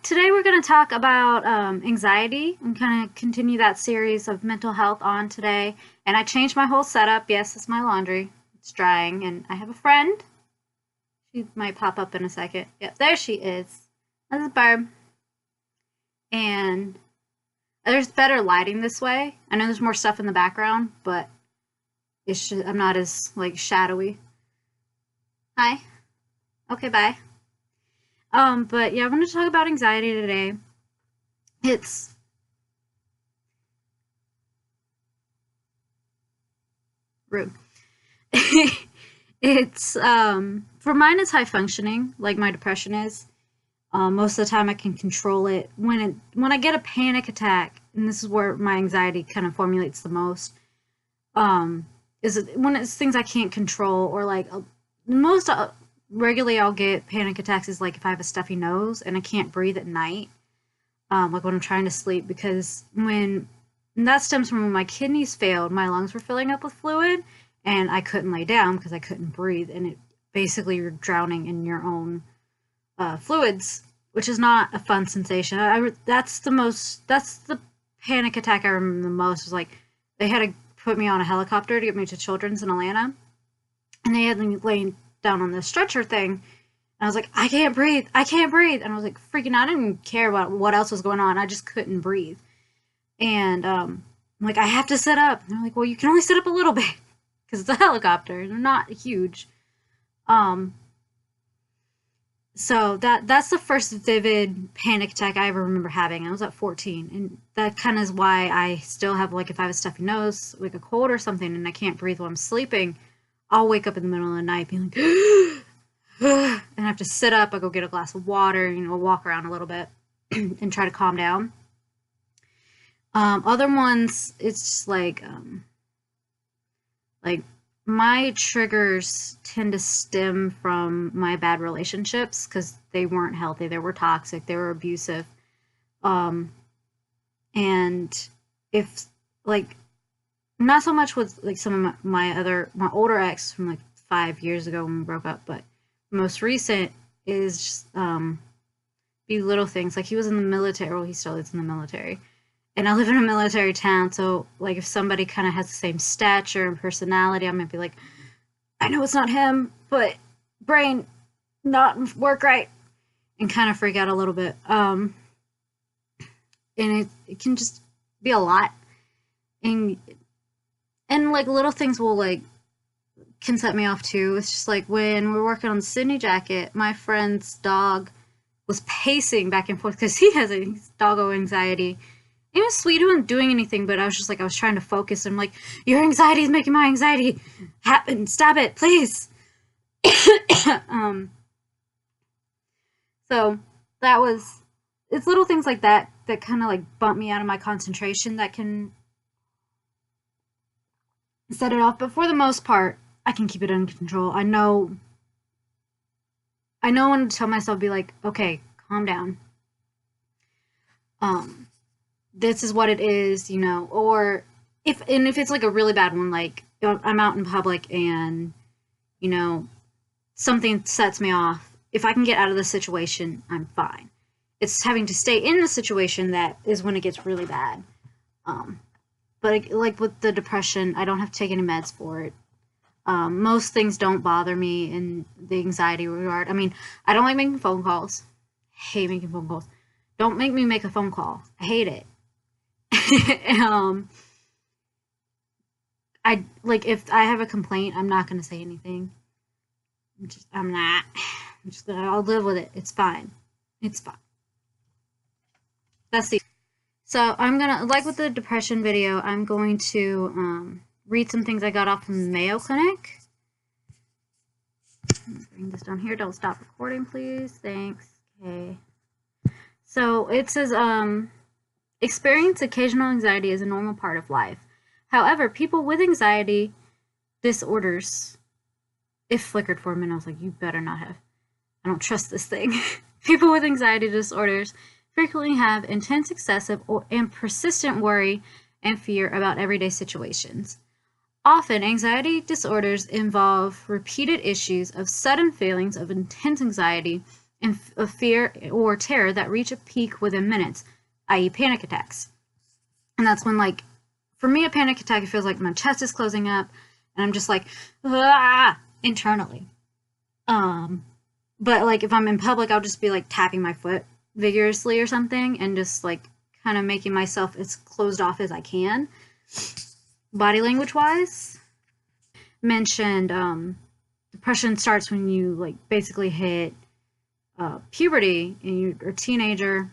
Today we're going to talk about anxiety and kind of continue that series of mental health on today. And I changed my whole setup. Yes, it's my laundry. It's drying, and I have a friend. She might pop up in a second. Yep, there she is. This is Barb. And there's better lighting this way. I know there's more stuff in the background, but I'm not as like shadowy. Hi. Okay, bye. But yeah, I want to talk about anxiety today. It's rude. It's for mine it's high functioning, like my depression is. Most of the time I can control it. When I get a panic attack, and this is where my anxiety kind of formulates the most, is when it's things I can't control, or like most regularly I'll get panic attacks is like if I have a stuffy nose and I can't breathe at night, like when I'm trying to sleep, because and that stems from when my kidneys failed, my lungs were filling up with fluid, and I couldn't lay down because I couldn't breathe, and it basically you're drowning in your own fluids, which is not a fun sensation. That's the panic attack I remember the most. Was like they had to put me on a helicopter to get me to Children's in Atlanta, and they had me laying down on the stretcher thing, and I was like, I can't breathe, and I was like freaking out. I didn't even care about what else was going on. I just couldn't breathe, and I'm like, I have to sit up. And they're like, well, you can only sit up a little bit because it's a helicopter. They're not huge. So that's the first vivid panic attack I ever remember having. I was at 14, and that kind of is why I still have, like, if I have a stuffy nose, like a cold or something, and I can't breathe while I'm sleeping, I'll wake up in the middle of the night being like, and I have to sit up. I go get a glass of water, walk around a little bit and try to calm down. Other ones, it's just like my triggers tend to stem from my bad relationships because they weren't healthy. They were toxic. They were abusive. And if like, not so much with like some of my older ex from like 5 years ago when we broke up, but most recent is just, be little things. Like he was in the military. Well, he still is in the military. And I live in a military town, so like if somebody kind of has the same stature and personality, I might be like, I know it's not him, but brain not work right, and kind of freak out a little bit. And it can just be a lot, and like little things will like can set me off too. It's just like when we're working on the Sydney jacket, my friend's dog was pacing back and forth because he has a doggo anxiety. It was sweet. He wasn't doing anything, but I was just like, I was trying to focus. And I'm like, your anxiety is making my anxiety happen. Stop it, please. So it's little things like that that kind of like bump me out of my concentration that can set it off. But for the most part, I can keep it under control. I know when to tell myself, be like, okay, calm down. This is what it is, or if it's like a really bad one, like I'm out in public and, something sets me off. If I can get out of the situation, I'm fine. It's having to stay in the situation that is when it gets really bad. But like with the depression, I don't have to take any meds for it. Most things don't bother me in the anxiety regard. I mean, I don't like making phone calls. I hate making phone calls. Don't make me make a phone call. I hate it. I like if I have a complaint, I'm not gonna say anything. I'll live with it. It's fine. It's fine. So I'm gonna, like with the depression video, I'm going to read some things I got off from the Mayo Clinic. Bring this down here. Don't stop recording, please. Thanks. Okay. So it says, experience occasional anxiety is a normal part of life. However, people with anxiety disorders, it flickered for a minute. I was like, you better not have. I don't trust this thing. People with anxiety disorders frequently have intense, excessive, and persistent worry and fear about everyday situations. Often, anxiety disorders involve repeated issues of sudden feelings of intense anxiety and of fear or terror that reach a peak within minutes, i.e., panic attacks. And that's when, like, for me, a panic attack, it feels like my chest is closing up, and I'm just like, ah, internally. But like if I'm in public, I'll just be like tapping my foot vigorously or something, and just like kind of making myself as closed off as I can, body language wise. Mentioned depression starts when you like basically hit puberty and you're a teenager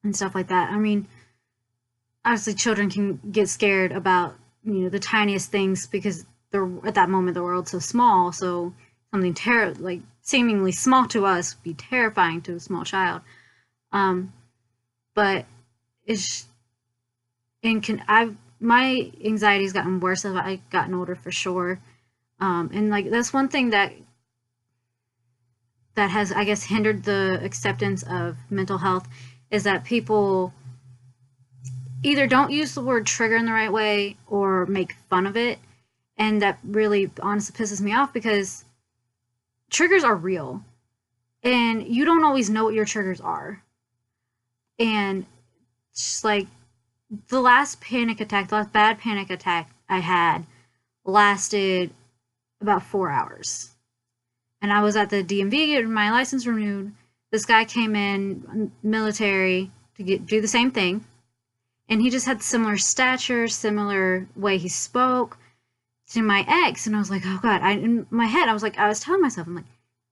and stuff like that. I mean, obviously children can get scared about, you know, the tiniest things because they're at that moment the world's so small. So something like seemingly small to us would be terrifying to a small child. But it's my anxiety's gotten worse as I've gotten older for sure. And like that's one thing that has, I guess, hindered the acceptance of mental health, is that people either don't use the word trigger in the right way or make fun of it. And that really honestly pisses me off, because triggers are real and you don't always know what your triggers are. And just like the last bad panic attack I had lasted about 4 hours. And I was at the DMV getting my license renewed. This guy came in, military, to do the same thing. And he just had similar stature, similar way he spoke to my ex. And I was like, oh God, in my head, I was telling myself, I'm like,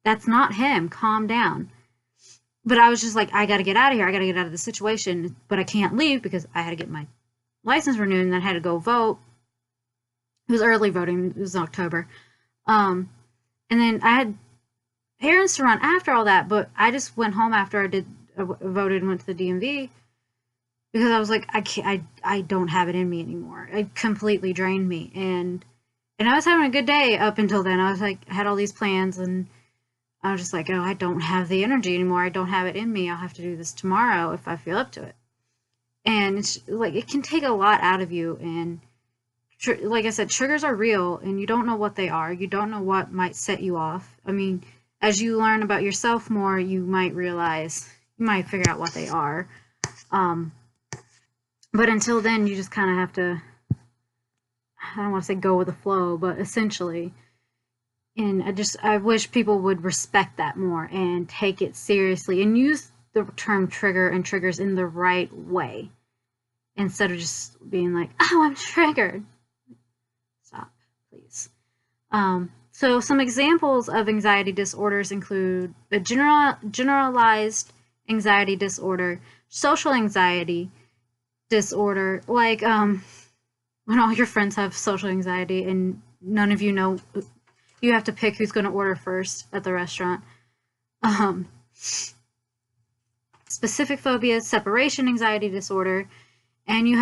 that's not him. Calm down. But I was just like, I got to get out of here. I got to get out of the situation. But I can't leave because I had to get my license renewed and then I had to go vote. It was early voting. It was in October. And then I had errands to run after all that, but I just went home after I voted and went to the DMV, because I was like, I don't have it in me anymore. It completely drained me. And I was having a good day up until then. I was like, I had all these plans and I was just like, oh, I don't have the energy anymore. I don't have it in me. I'll have to do this tomorrow if I feel up to it. And it's like, it can take a lot out of you. And like I said, triggers are real and you don't know what they are. You don't know what might set you off. I mean, as you learn about yourself more, you might figure out what they are. But until then, you just kind of have to, I don't want to say go with the flow, but essentially. And I wish people would respect that more and take it seriously and use the term trigger and triggers in the right way, instead of just being like, oh, I'm triggered. Stop, please. So some examples of anxiety disorders include a generalized anxiety disorder, social anxiety disorder, like when all your friends have social anxiety and none of you know, you have to pick who's going to order first at the restaurant. Specific phobia, separation anxiety disorder, and you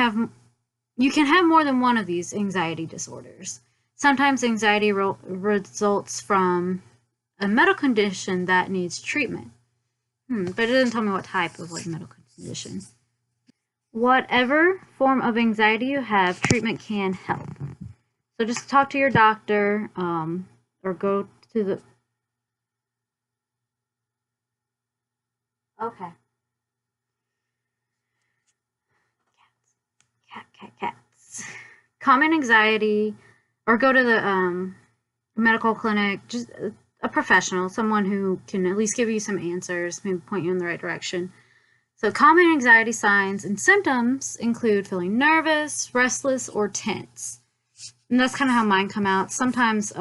can have more than one of these anxiety disorders. Sometimes anxiety results from a medical condition that needs treatment. But it doesn't tell me what type of like medical condition. Whatever form of anxiety you have, treatment can help. So just talk to your doctor, or go to the... Okay. Cats. Common anxiety, or go to the medical clinic, just a professional, someone who can at least give you some answers, maybe point you in the right direction. So common anxiety signs and symptoms include feeling nervous, restless, or tense. And that's kind of how mine come out. Sometimes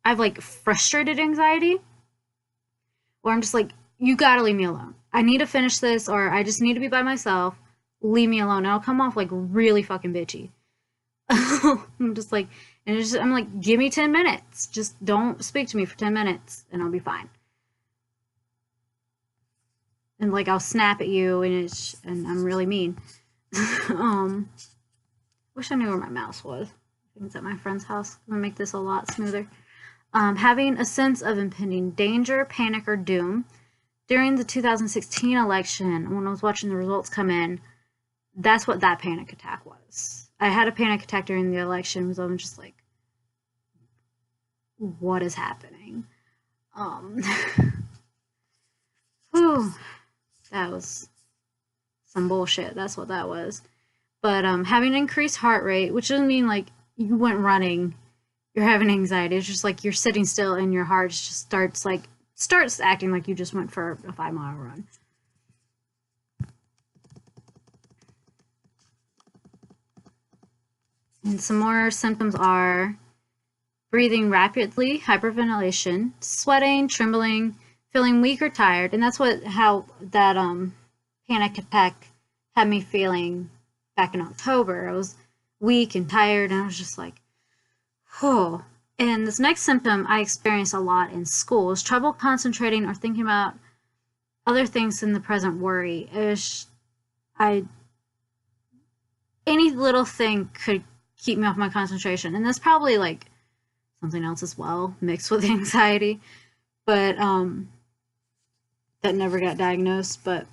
I've like frustrated anxiety, where I'm just like, you gotta leave me alone. I need to finish this, or I just need to be by myself. Leave me alone. And I'll come off like really fucking bitchy. I'm just like, I'm like, give me 10 minutes. Just don't speak to me for 10 minutes and I'll be fine. And like, I'll snap at you and I'm really mean. Wish I knew where my mouse was. I think it's at my friend's house. I'm gonna make this a lot smoother. Having a sense of impending danger, panic, or doom. During the 2016 election, when I was watching the results come in, that's what that panic attack was. I had a panic attack during the election because I'm just like, what is happening? whew, that was some bullshit. That's what that was. But having increased heart rate, which doesn't mean like you went running, you're having anxiety. It's just like you're sitting still and your heart just starts acting like you just went for a 5-mile run. And some more symptoms are breathing rapidly, hyperventilation, sweating, trembling, feeling weak or tired. And that's how that panic attack had me feeling back in October. I was weak and tired, and I was just like, oh. And this next symptom I experienced a lot in school is trouble concentrating or thinking about other things than the present worry. Any little thing could keep me off my concentration, and that's probably like something else as well, mixed with anxiety, but that never got diagnosed. But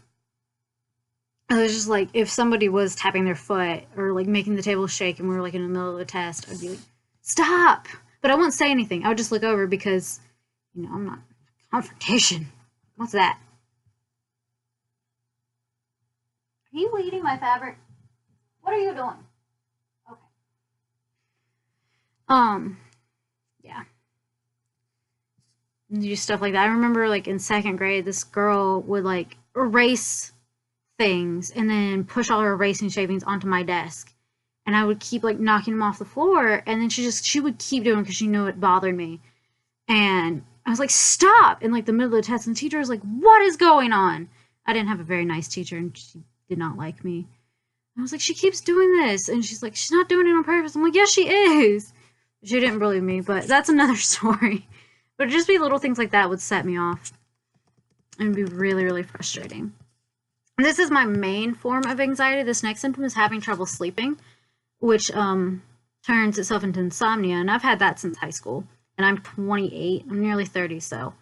it was just like if somebody was tapping their foot or like making the table shake and we were like in the middle of a test, I'd be like, stop! But I wouldn't say anything. I would just look over because, you know, I'm not confrontation. What's that? Are you eating my fabric? What are you doing? Okay. Yeah. Do stuff like that. I remember like in 2nd grade, this girl would like erase things and then push all her erasing shavings onto my desk. And I would keep like knocking them off the floor, and then she would keep doing it because she knew it bothered me. And I was like, stop! In like the middle of the test, and the teacher was like, what is going on? I didn't have a very nice teacher, and she did not like me. I was like, she keeps doing this, and she's like, she's not doing it on purpose. I'm like, yes, she is. She didn't believe me, but that's another story. But it'd just be little things like that would set me off and be really, really frustrating. And this is my main form of anxiety. This next symptom is having trouble sleeping, which turns itself into insomnia, and I've had that since high school, and I'm 28. I'm nearly 30, so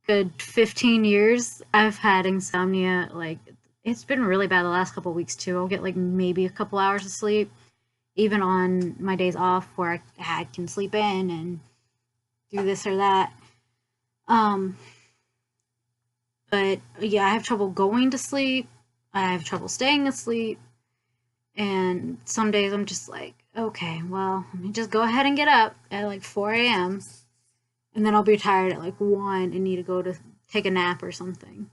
good 15 years I've had insomnia. Like, it's been really bad the last couple of weeks too. I'll get like maybe a couple hours of sleep, even on my days off where I can sleep in and do this or that. But yeah, I have trouble going to sleep. I have trouble staying asleep. And some days I'm just like, okay, well, let me just go ahead and get up at like 4 a.m. And then I'll be tired at like 1 and need to go to take a nap or something.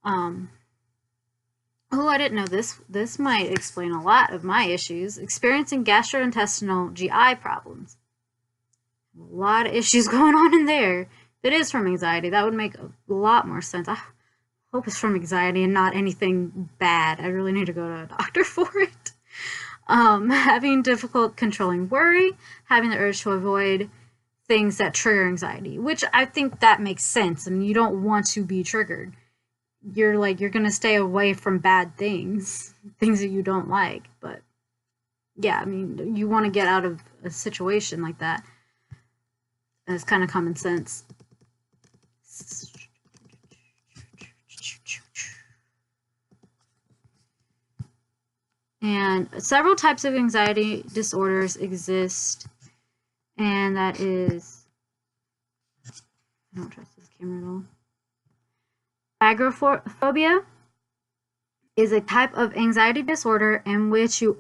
Oh, I didn't know this. This might explain a lot of my issues. Experiencing gastrointestinal GI problems. A lot of issues going on in there. If it is from anxiety, that would make a lot more sense. I hope it's from anxiety and not anything bad. I really need to go to a doctor for it. Having difficult controlling worry, having the urge to avoid things that trigger anxiety, which I think that makes sense. I mean, you don't want to be triggered. You're going to stay away from bad things that you don't like. But yeah, I mean, you want to get out of a situation like that. And it's kind of common sense. And several types of anxiety disorders exist, and that is, I don't trust this camera at all. Agoraphobia is a type of anxiety disorder in which you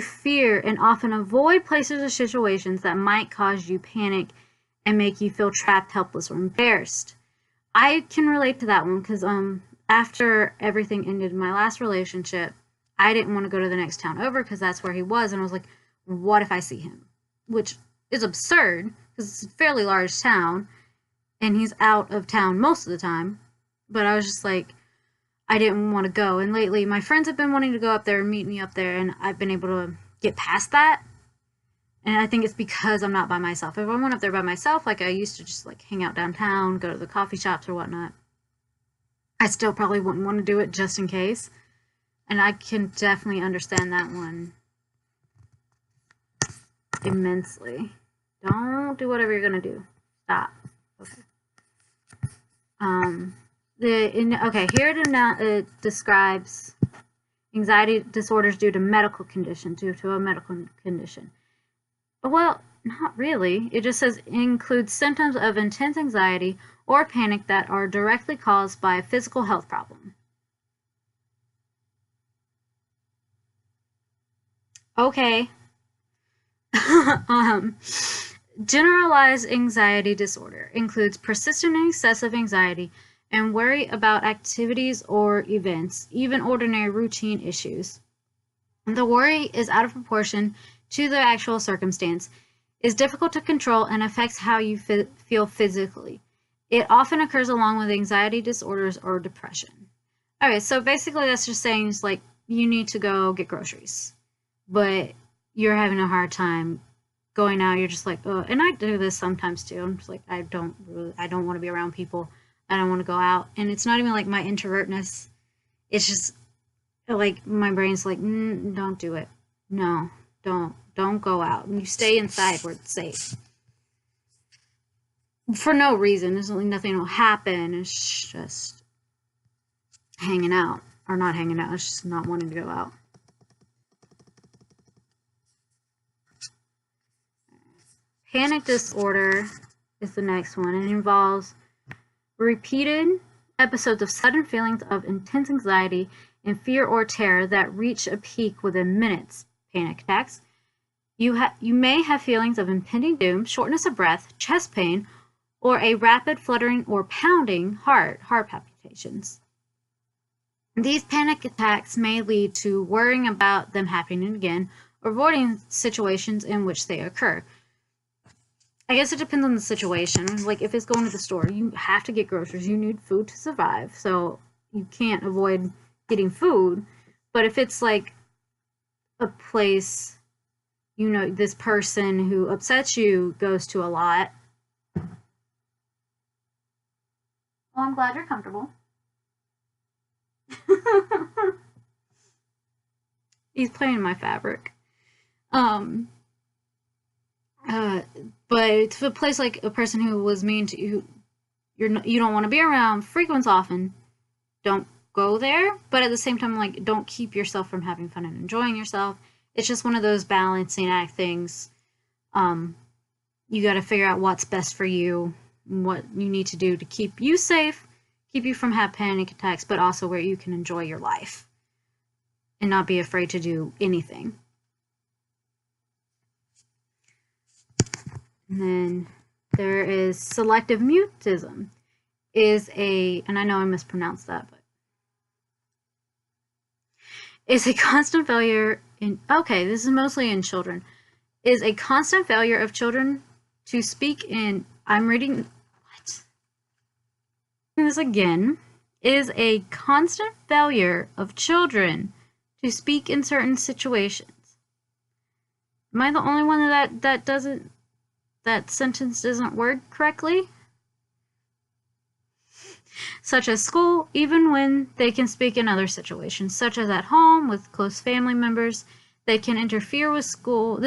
fear and often avoid places or situations that might cause you panic and make you feel trapped, helpless, or embarrassed. I can relate to that one because after everything ended in my last relationship, I didn't want to go to the next town over because that's where he was, and I was like, what if I see him? Which is absurd because it's a fairly large town, and he's out of town most of the time. But I was just like, I didn't want to go. And lately, my friends have been wanting to go up there and meet me up there, and I've been able to get past that. And I think it's because I'm not by myself. If I went up there by myself, like I used to just like hang out downtown, go to the coffee shops or whatnot, I still probably wouldn't want to do it just in case. And I can definitely understand that one immensely. Don't do whatever you're going to do. Stop. Okay. Here it describes anxiety disorders due to a medical condition. Well, not really. It just says includes symptoms of intense anxiety or panic that are directly caused by a physical health problem. Okay. um, Generalized anxiety disorder includes persistent and excessive anxiety and worry about activities or events, even ordinary routine issues. The worry is out of proportion to the actual circumstance, is difficult to control, and affects how you feel physically. It often occurs along with anxiety disorders or depression. Okay, so basically that's just saying it's like you need to go get groceries, but you're having a hard time going out. You're just like, oh, and I do this sometimes too. I'm just like, I don't want to be around people. I don't want to go out. And it's not even like my introvertness. It's just like my brain's like, don't do it. No, don't go out. You stay inside where it's safe. For no reason. There's like nothing will happen. It's just hanging out. Or not hanging out. It's just not wanting to go out. Panic disorder is the next one. It involves repeated episodes of sudden feelings of intense anxiety and fear or terror that reach a peak within minutes. Panic attacks. You may have feelings of impending doom, shortness of breath, chest pain, or a rapid fluttering or pounding heart palpitations. These panic attacks may lead to worrying about them happening again or avoiding situations in which they occur. I guess it depends on the situation. Like if it's going to the store, you have to get groceries. You need food to survive, so you can't avoid getting food. But if it's like a place, you know, this person who upsets you goes to a lot. Well, I'm glad you're comfortable. He's playing my fabric. But it's a place like a person who was mean to you, you don't want to be around frequent often. Don't go there. But at the same time, like, don't keep yourself from having fun and enjoying yourself. It's just one of those balancing act things. You got to figure out what's best for you, what you need to do to keep you safe, keep you from having panic attacks, but also where you can enjoy your life and not be afraid to do anything. And then there is selective mutism, and I know I mispronounced that, but is a constant failure this is mostly in children, is a constant failure of children to speak in, I'm reading this again, is a constant failure of children to speak in certain situations. Am I the only one that sentence doesn't word correctly? Such as school, even when they can speak in other situations, such as at home with close family members. This can interfere with school,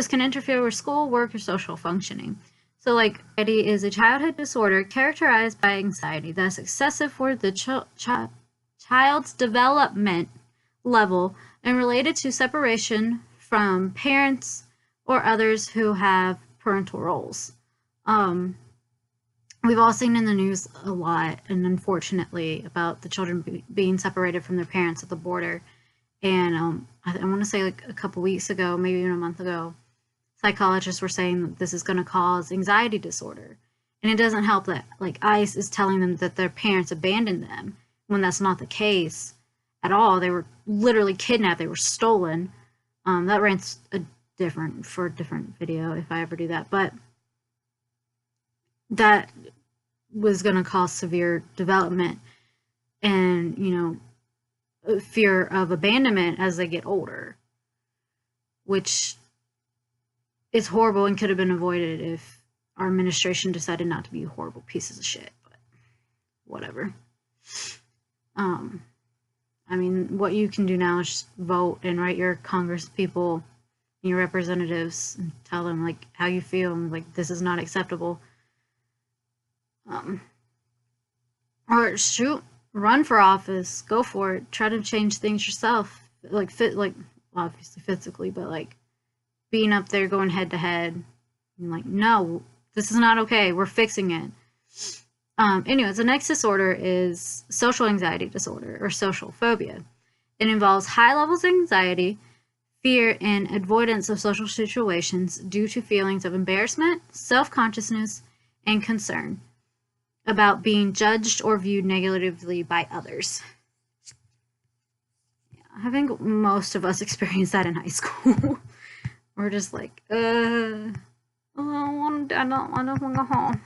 work, or social functioning. So, like, anxiety is a childhood disorder characterized by anxiety that's excessive for the child's development level and related to separation from parents or others who have parental roles. We've all seen in the news a lot, and unfortunately, about the children being separated from their parents at the border. And I want to say like a couple weeks ago, maybe even a month ago, psychologists were saying that this is going to cause anxiety disorder. And it doesn't help that like ICE is telling them that their parents abandoned them when that's not the case at all. They were literally kidnapped. They were stolen. That rant's a different video if I ever do that. But that was going to cause severe development and, you know, fear of abandonment as they get older, which is horrible and could have been avoided if our administration decided not to be horrible pieces of shit, but whatever. I mean, what you can do now is just vote and write your Congress people, your representatives, and tell them like how you feel and like this is not acceptable. Or shoot, run for office, go for it, try to change things yourself, like obviously physically, but like being up there, going head to head, I'm like, no, this is not okay. We're fixing it. Anyways, the next disorder is social anxiety disorder or social phobia. It involves high levels of anxiety, fear, and avoidance of social situations due to feelings of embarrassment, self-consciousness, and concern about being judged or viewed negatively by others. Yeah, I think most of us experienced that in high school. We're just like, I don't want to go home.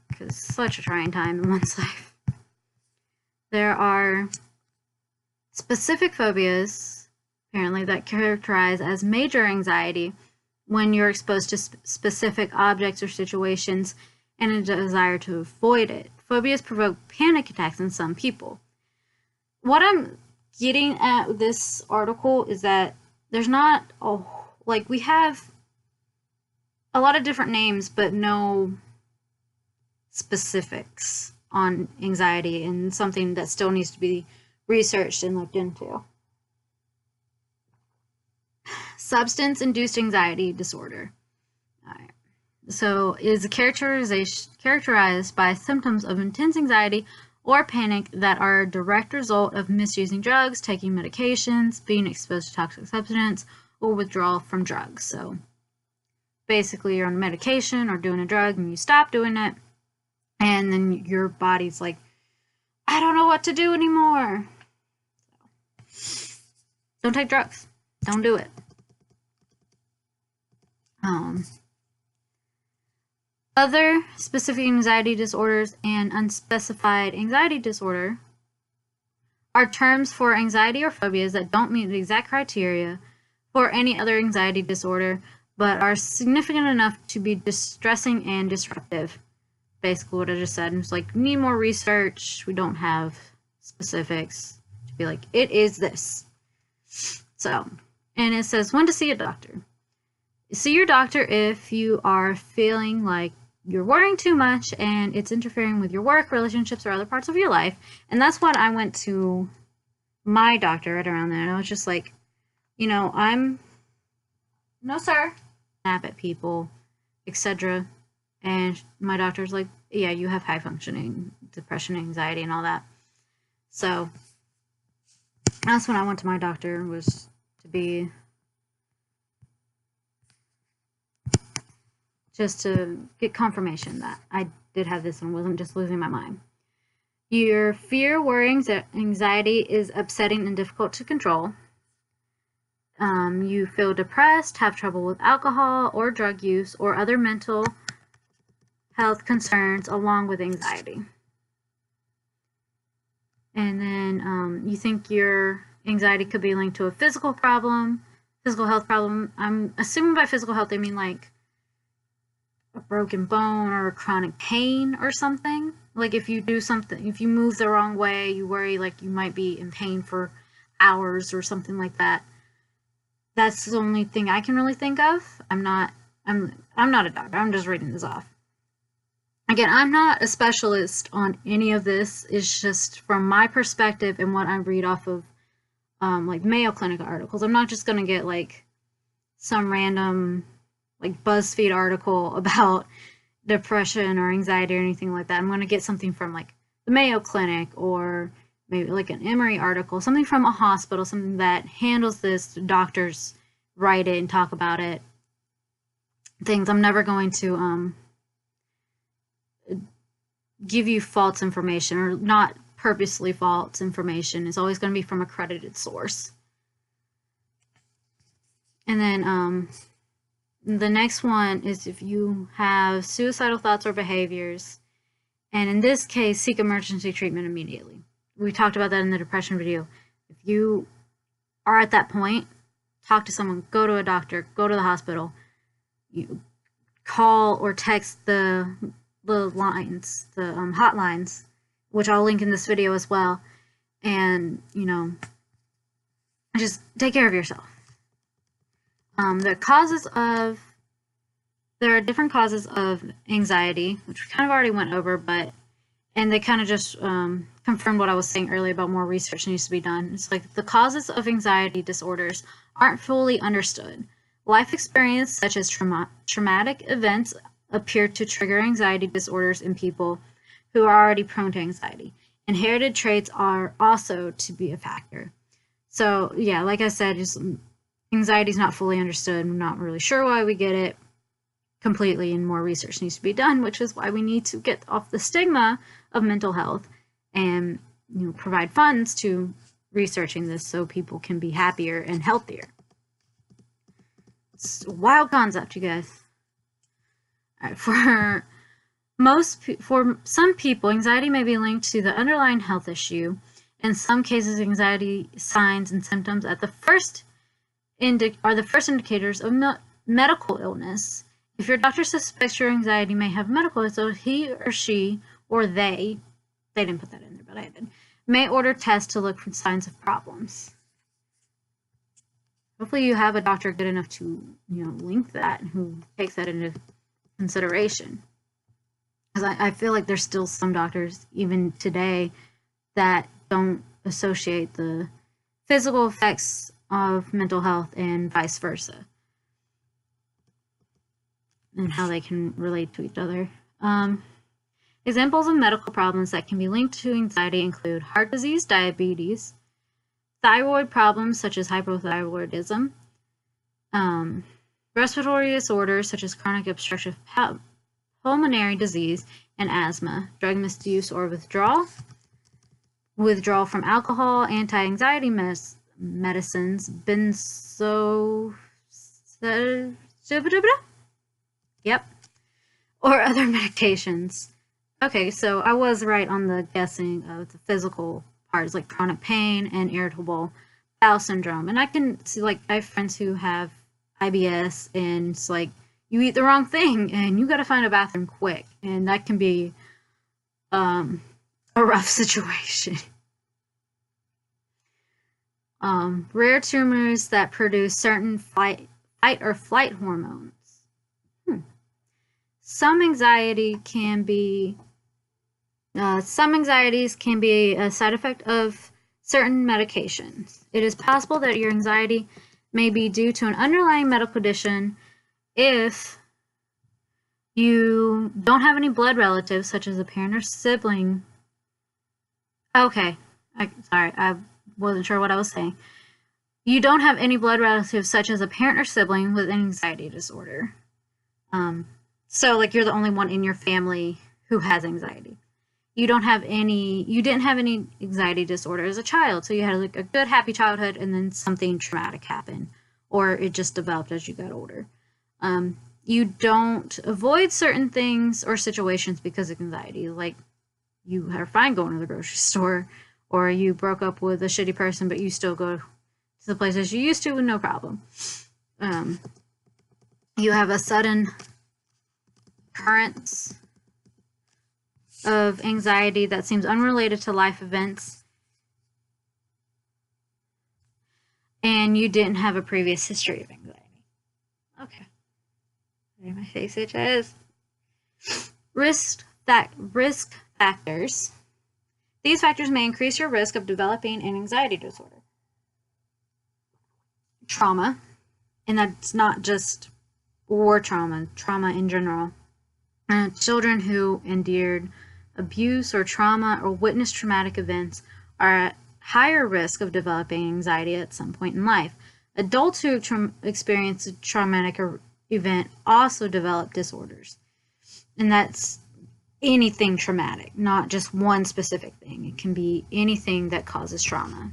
Because it's such a trying time in one's life. There are specific phobias, apparently, that characterize as major anxiety when you're exposed to specific objects or situations and a desire to avoid it. Phobias provoke panic attacks in some people. What I'm getting at with this article is that there's not we have a lot of different names, but no specifics on anxiety, and something that still needs to be researched and looked into. Substance-induced anxiety disorder. All right. So is characterized by symptoms of intense anxiety or panic that are a direct result of misusing drugs, taking medications, being exposed to toxic substance, or withdrawal from drugs. So basically you're on medication or doing a drug and you stop doing it, and then your body's like, I don't know what to do anymore. Don't take drugs. Don't do it. Other specific anxiety disorders and unspecified anxiety disorder are terms for anxiety or phobias that don't meet the exact criteria for any other anxiety disorder, but are significant enough to be distressing and disruptive. Basically what I just said. It's like, we need more research. We don't have specifics to be like, it is this. So, and it says when to see a doctor. See your doctor if you are feeling like you're worrying too much and it's interfering with your work, relationships, or other parts of your life. And that's when I went to my doctor right around there. And I was just like, I'm, no sir, snap at people, etc. And my doctor's like, yeah, you have high functioning depression, anxiety, and all that. So that's when I went to my doctor, was to be just to get confirmation that I did have this and wasn't just losing my mind. Your fear, worry, anxiety is upsetting and difficult to control. You feel depressed, have trouble with alcohol or drug use or other mental health concerns along with anxiety. And then you think your anxiety could be linked to a physical health problem. I'm assuming by physical health they mean like a broken bone or a chronic pain or something. Like if you do something, if you move the wrong way, you worry like you might be in pain for hours or something like that. That's the only thing I can really think of. I'm not a doctor. I'm just reading this off. Again, I'm not a specialist on any of this. It's just from my perspective and what I read off of like Mayo Clinic articles. I'm not just going to get like some random like BuzzFeed article about depression or anxiety or anything like that. I'm going to get something from like the Mayo Clinic or maybe like an Emory article, something from a hospital, something that handles this. Doctors write it and talk about it. Things. I'm never going to give you false information, or not purposely false information. It's always going to be from a credited source. And then the next one is if you have suicidal thoughts or behaviors, and in this case, seek emergency treatment immediately. We talked about that in the depression video. If you are at that point, talk to someone, go to a doctor, go to the hospital. You call or text the lines, the hotlines, which I'll link in this video as well. And, just take care of yourself. There are different causes of anxiety, which we kind of already went over, and they kind of just confirmed what I was saying earlier about more research needs to be done. It's like the causes of anxiety disorders aren't fully understood. Life experience, such as traumatic events, appear to trigger anxiety disorders in people who are already prone to anxiety. Inherited traits are also to be a factor. So, yeah, like I said, just anxiety is not fully understood. I'm not really sure why we get it completely, and more research needs to be done, which is why we need to get off the stigma of mental health and provide funds to researching this so people can be happier and healthier. It's a wild concept, you guys. All right, for some people, anxiety may be linked to the underlying health issue. In some cases, anxiety signs and symptoms are the first indicators of medical illness. If your doctor suspects your anxiety may have medical, so he or she or they didn't put that in there, but I did, may order tests to look for signs of problems. Hopefully you have a doctor good enough to, link that and who takes that into consideration. Because I feel like there's still some doctors, even today, that don't associate the physical effects of mental health and vice versa, and how they can relate to each other. Examples of medical problems that can be linked to anxiety include heart disease, diabetes, thyroid problems such as hypothyroidism, respiratory disorders such as chronic obstructive pulmonary disease and asthma, drug misuse or withdrawal from alcohol, anti-anxiety medicines, or other medications. Okay, so I was right on the guessing of the physical parts, like chronic pain and irritable bowel syndrome. And I can see, like, I have friends who have IBS, and it's like, you eat the wrong thing and you got to find a bathroom quick, and that can be a rough situation. Rare tumors that produce certain fight or flight hormones. Some anxieties can be a side effect of certain medications. It is possible that your anxiety may be due to an underlying medical condition if you don't have any blood relatives, such as a parent or sibling. Okay, sorry, I wasn't sure what I was saying. You don't have any blood relatives, such as a parent or sibling with an anxiety disorder. So, like, you're the only one in your family who has anxiety. You didn't have any anxiety disorder as a child, so you had, like, a good, happy childhood, and then something traumatic happened, or it just developed as you got older. You don't avoid certain things or situations because of anxiety, like you are fine going to the grocery store, or you broke up with a shitty person, but you still go to the places you used to with no problem. You have a sudden occurrence of anxiety that seems unrelated to life events, and you didn't have a previous history of anxiety. Okay. My face itches. Risk factors. These factors may increase your risk of developing an anxiety disorder. Trauma, and that's not just war trauma in general. Children who endured abuse or trauma or witnessed traumatic events are at higher risk of developing anxiety at some point in life. Adults who experience a traumatic event also develop disorders. And that's anything traumatic, not just one specific thing. It can be anything that causes trauma.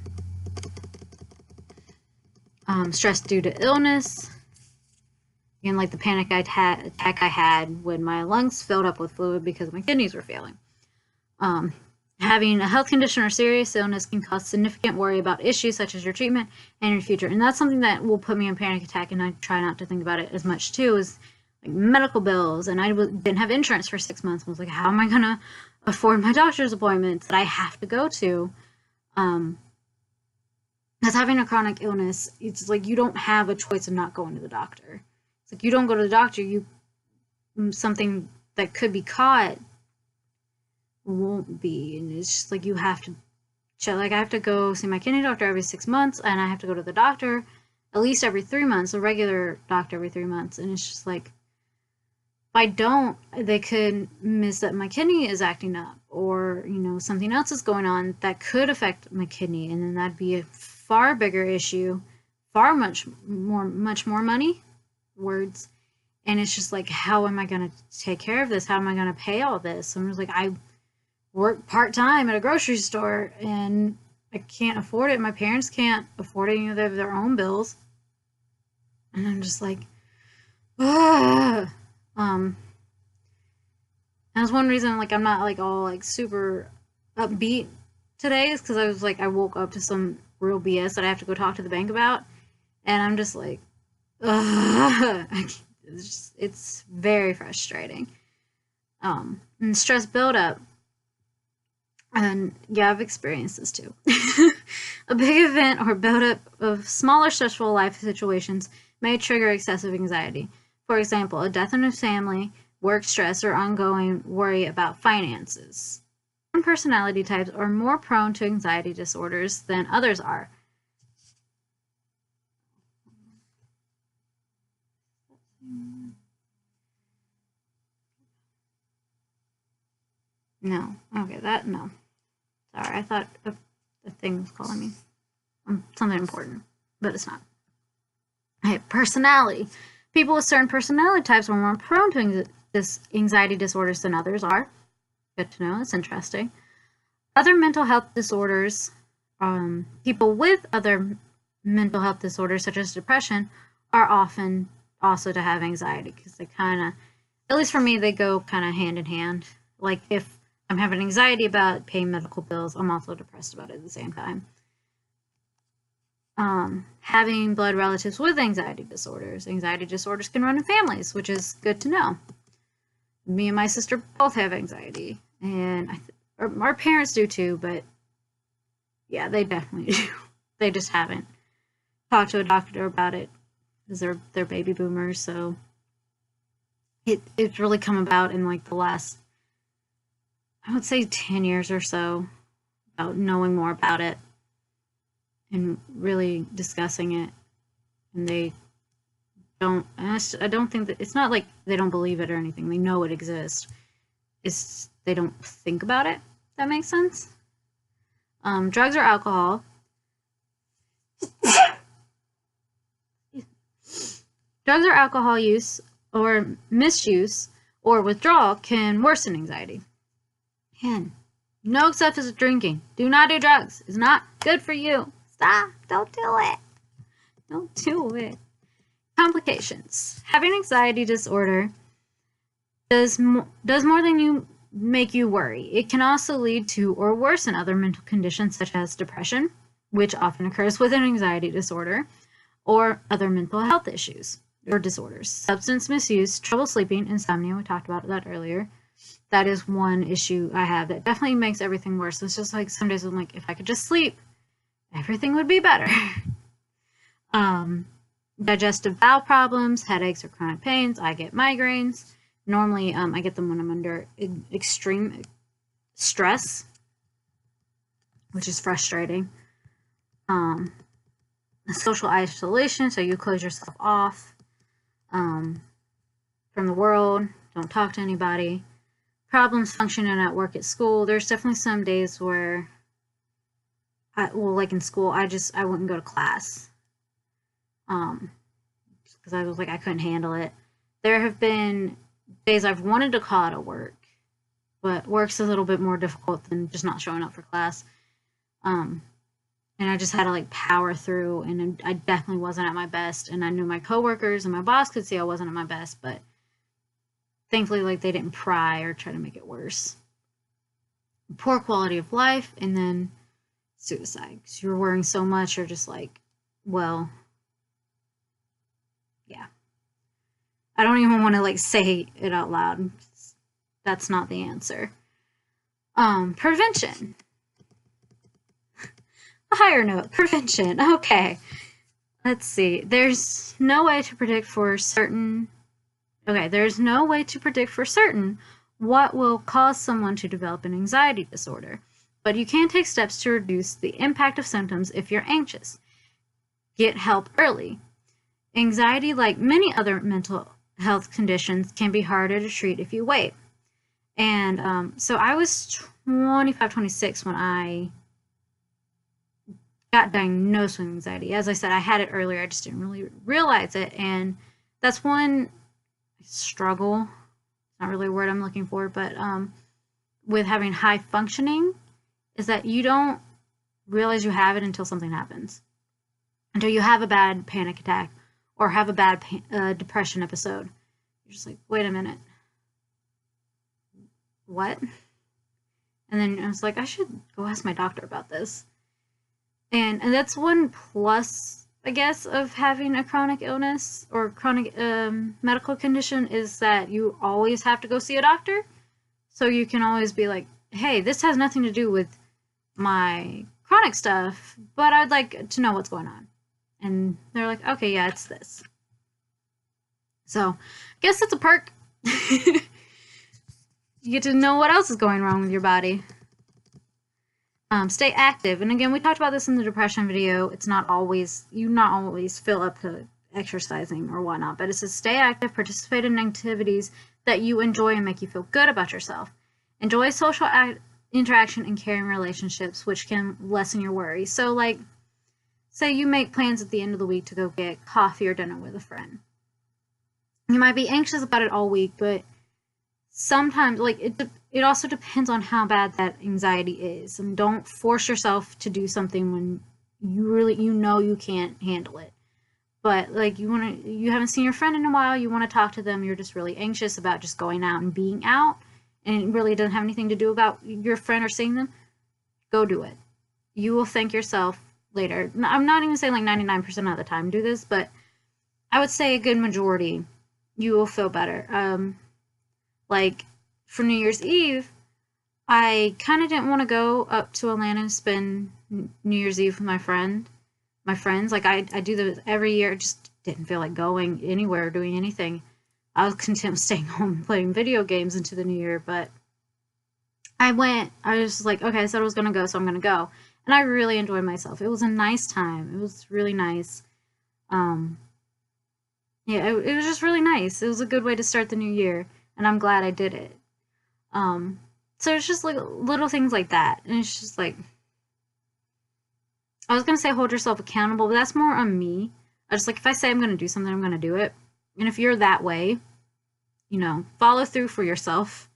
Stress due to illness. Again, like the panic attack I had when my lungs filled up with fluid because my kidneys were failing. Having a health condition or serious illness can cause significant worry about issues such as your treatment and your future. And that's something that will put me in panic attack, and I try not to think about it as much too, is like medical bills. And I didn't have insurance for 6 months. I was like, how am I going to afford my doctor's appointments that I have to go to? Because having a chronic illness, it's like you don't have a choice of not going to the doctor. It's like you don't go to the doctor, something that could be caught won't be, and it's just like you have to check. Like, I have to go see my kidney doctor every 6 months, and I have to go to the doctor at least every 3 months, a regular doctor every 3 months. And it's just like, if I don't, they could miss that my kidney is acting up, or, you know, something else is going on that could affect my kidney. And then that'd be a far bigger issue, much more money, words. And it's just like, how am I going to take care of this? How am I going to pay all this? So I'm just like, I work part-time at a grocery store and I can't afford it. My parents can't afford it. You know, they have their own bills. And I'm just like, ugh. That's one reason, like, I'm not, like, all, like, super upbeat today, is because I was, like, I woke up to some real BS that I have to go talk to the bank about, and I'm just like, ugh. It's very frustrating. And stress buildup, and yeah, I've experienced this too. A big event or buildup of smaller stressful life situations may trigger excessive anxiety. For example, a death in a family, work stress, or ongoing worry about finances. Some personality types are more prone to anxiety disorders than others are. No. Okay, no. Sorry, I thought a thing was calling me. Something important, but it's not. Okay, personality. People with certain personality types are more prone to anxiety disorders than others are. Good to know. It's interesting. Other mental health disorders, people with other mental health disorders, such as depression, are often also to have anxiety, because they kind of, at least for me, they go kind of hand in hand. Like, if I'm having anxiety about paying medical bills, I'm also depressed about it at the same time. Having blood relatives with anxiety disorders. Anxiety disorders can run in families, which is good to know. Me and my sister both have anxiety, and our parents do too, but yeah, they definitely do. They just haven't talked to a doctor about it, because they're baby boomers, so it's really come about in, like, the last, I would say, 10 years or so, about knowing more about it and really discussing it. And they don't, I don't think that, it's not like they don't believe it or anything. They know it exists. It's, they don't think about it. That makes sense? Drugs or alcohol. Drugs or alcohol use or misuse or withdrawal can worsen anxiety. Again, no excessive drinking. Do not do drugs. It's not good for you. Stop. Don't do it. Don't do it. Complications. Having anxiety disorder does more than you make you worry. It can also lead to or worsen other mental conditions such as depression, which often occurs with an anxiety disorder, or other mental health issues or disorders. Substance misuse, trouble sleeping, insomnia. We talked about that earlier. That is one issue I have that definitely makes everything worse. It's just like, some days I'm like, if I could just sleep, everything would be better. Digestive bowel problems, headaches, or chronic pains. I get migraines. Normally, I get them when I'm under extreme stress, which is frustrating. Social isolation, so you close yourself off from the world, don't talk to anybody. Problems functioning at work, at school. There's definitely some days where, like in school, I wouldn't go to class. Because I was like, I couldn't handle it. There have been days I've wanted to call out of work, but work's a little bit more difficult than just not showing up for class. And I just had to, like, power through, and I definitely wasn't at my best, and I knew my coworkers and my boss could see I wasn't at my best, but thankfully, like, they didn't pry or try to make it worse. Poor quality of life, and then suicide. Because you're worrying so much, you're just like, well, yeah. I don't even want to, like, say it out loud. That's not the answer. Prevention. A higher note, prevention. Okay. Let's see. There's no way to predict for certain. Okay, there's no way to predict for certain what will cause someone to develop an anxiety disorder, but you can take steps to reduce the impact of symptoms if you're anxious. Get help early. Anxiety, like many other mental health conditions, can be harder to treat if you wait. And so I was 25, 26 when I got diagnosed with anxiety. As I said, I had it earlier, I just didn't really realize it. And that's one struggle, not really a word I'm looking for, but with having high functioning is that you don't realize you have it until something happens, until you have a bad panic attack or have a bad depression episode. You're just like, wait a minute, what? And then I was like, I should go ask my doctor about this. And that's one plus, I guess, of having a chronic illness or chronic medical condition, is that you always have to go see a doctor. So you can always be like, hey, this has nothing to do with my chronic stuff, but I'd like to know what's going on. And they're like, okay, yeah, it's this. So I guess it's a perk. You get to know what else is going wrong with your body. Stay active. And again, we talked about this in the depression video. It's not always, you not always feel up to exercising or whatnot, but it says stay active, participate in activities that you enjoy and make you feel good about yourself. Enjoy social interaction and caring relationships, which can lessen your worries. So like, say you make plans at the end of the week to go get coffee or dinner with a friend. You might be anxious about it all week, but sometimes, like, it also depends on how bad that anxiety is. And don't force yourself to do something when you know you can't handle it. But like, you haven't seen your friend in a while, you want to talk to them, you're just really anxious about just going out and being out, and it really doesn't have anything to do about your friend or seeing them, go do it. You will thank yourself later. I'm not even saying like 99% of the time do this, but I would say a good majority, you will feel better. Like for New Year's Eve, I kind of didn't want to go up to Atlanta and spend New Year's Eve with my friends. Like I do this every year. Just didn't feel like going anywhere or doing anything. I was content with staying home playing video games into the new year, but I went. I was like, okay, I said I was going to go, so I'm going to go. And I really enjoyed myself. It was a nice time. It was really nice. Yeah, it was just really nice. It was a good way to start the new year, and I'm glad I did it. So it's just like little things like that, and it's just like, I was gonna say hold yourself accountable, but that's more on me. I just like, if I say I'm gonna do something, I'm gonna do it. And if you're that way, follow through for yourself.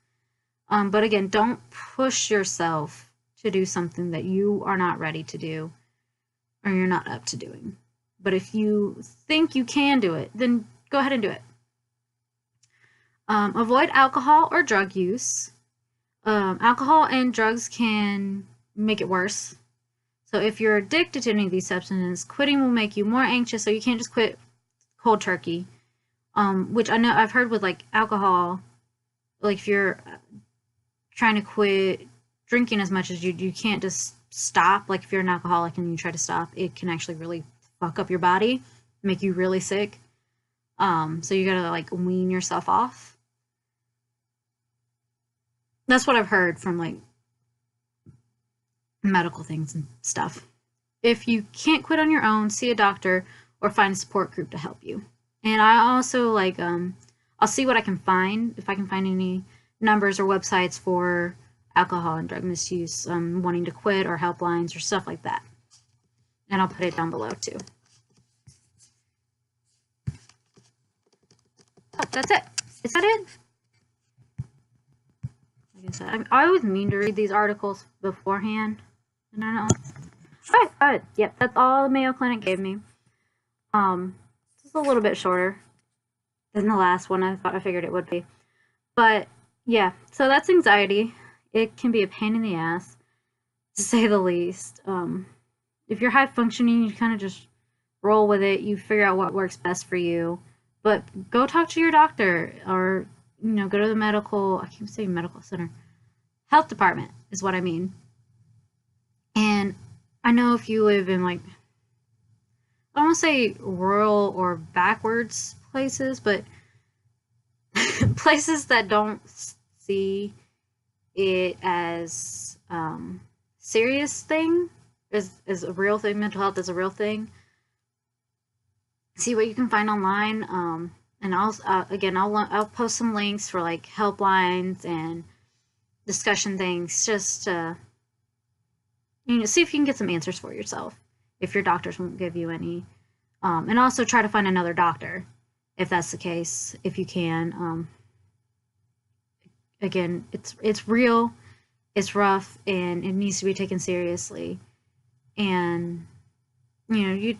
But again, don't push yourself to do something that you are not ready to do or you're not up to doing. But if you think you can do it, then go ahead and do it. Avoid alcohol or drug use. Alcohol and drugs can make it worse. So if you're addicted to any of these substances, quitting will make you more anxious, so you can't just quit cold turkey. Which I know I've heard with like alcohol, like if you're trying to quit drinking as much as you can't just stop. Like if you're an alcoholic and you try to stop, it can actually really fuck up your body, make you really sick. So you gotta like wean yourself off. That's what I've heard from like medical things and stuff. If you can't quit on your own, see a doctor or find a support group to help you. And I also like, I'll see what I can find, if I can find any numbers or websites for alcohol and drug misuse, wanting to quit, or helplines or stuff like that. And I'll put it down below too. Oh, that's it. Is that it? Like I said, I always mean to read these articles beforehand, and I don't. All right, yep, that's all the Mayo Clinic gave me. Just a little bit shorter than the last one. I figured it would be, but yeah. So that's anxiety. It can be a pain in the ass, to say the least. If you're high functioning, you kind of just roll with it. You figure out what works best for you, but go talk to your doctor, or go to the medical. I keep saying medical center. Health department is what I mean. And I know if you live in like, I don't want to say rural or backwards places, but places that don't see it as serious thing, as a real thing. Mental health is a real thing. see what you can find online. And again, I'll post some links for like helplines and discussion things, just to, see if you can get some answers for yourself if your doctors won't give you any. And also try to find another doctor if that's the case, if you can. Again, it's real, it's rough, and it needs to be taken seriously. And you,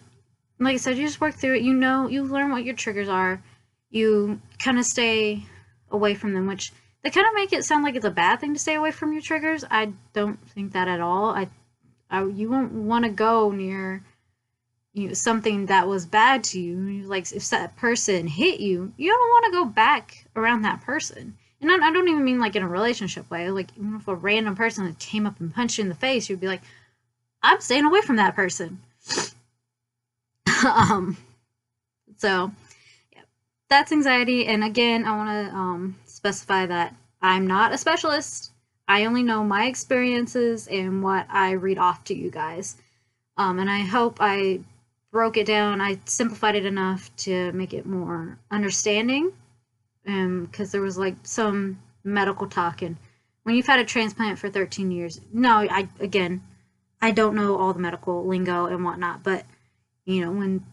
like I said, you just work through it. You learn what your triggers are. You kind of stay away from them, which they kind of make it sound like it's a bad thing to stay away from your triggers. I don't think that at all. You won't want to go near something that was bad to you. Like if that person hit you, you don't want to go back around that person. And I don't even mean like in a relationship way. Like even if a random person that came up and punched you in the face, you'd be like, I'm staying away from that person. So yeah, that's anxiety. And again, I want to specify that I'm not a specialist. I only know my experiences and what I read off to you guys. And I hope I broke it down. I simplified it enough to make it more understanding. Because there was like some medical talk, and when you've had a transplant for 13 years, no, I don't know all the medical lingo and whatnot, but when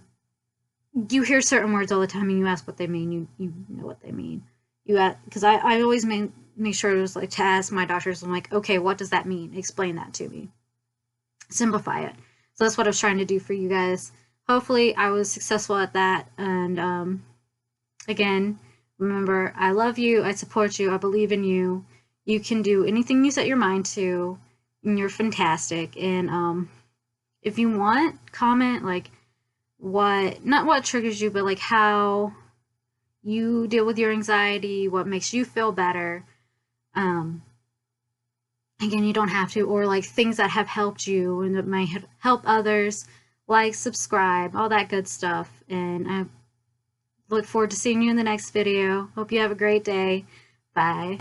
you hear certain words all the time and you ask what they mean, you know what they mean. Because I always make sure it was like to ask my doctors, I'm like, okay, what does that mean? Explain that to me. Simplify it. So that's what I was trying to do for you guys. Hopefully I was successful at that. And again, remember, I love you, I support you, I believe in you. You can do anything you set your mind to, and you're fantastic. And if you want, comment like not what triggers you, but like how you deal with your anxiety, what makes you feel better. Again, you don't have to, or like things that have helped you and that might help others. Like, subscribe, all that good stuff. And I look forward to seeing you in the next video. Hope you have a great day. Bye.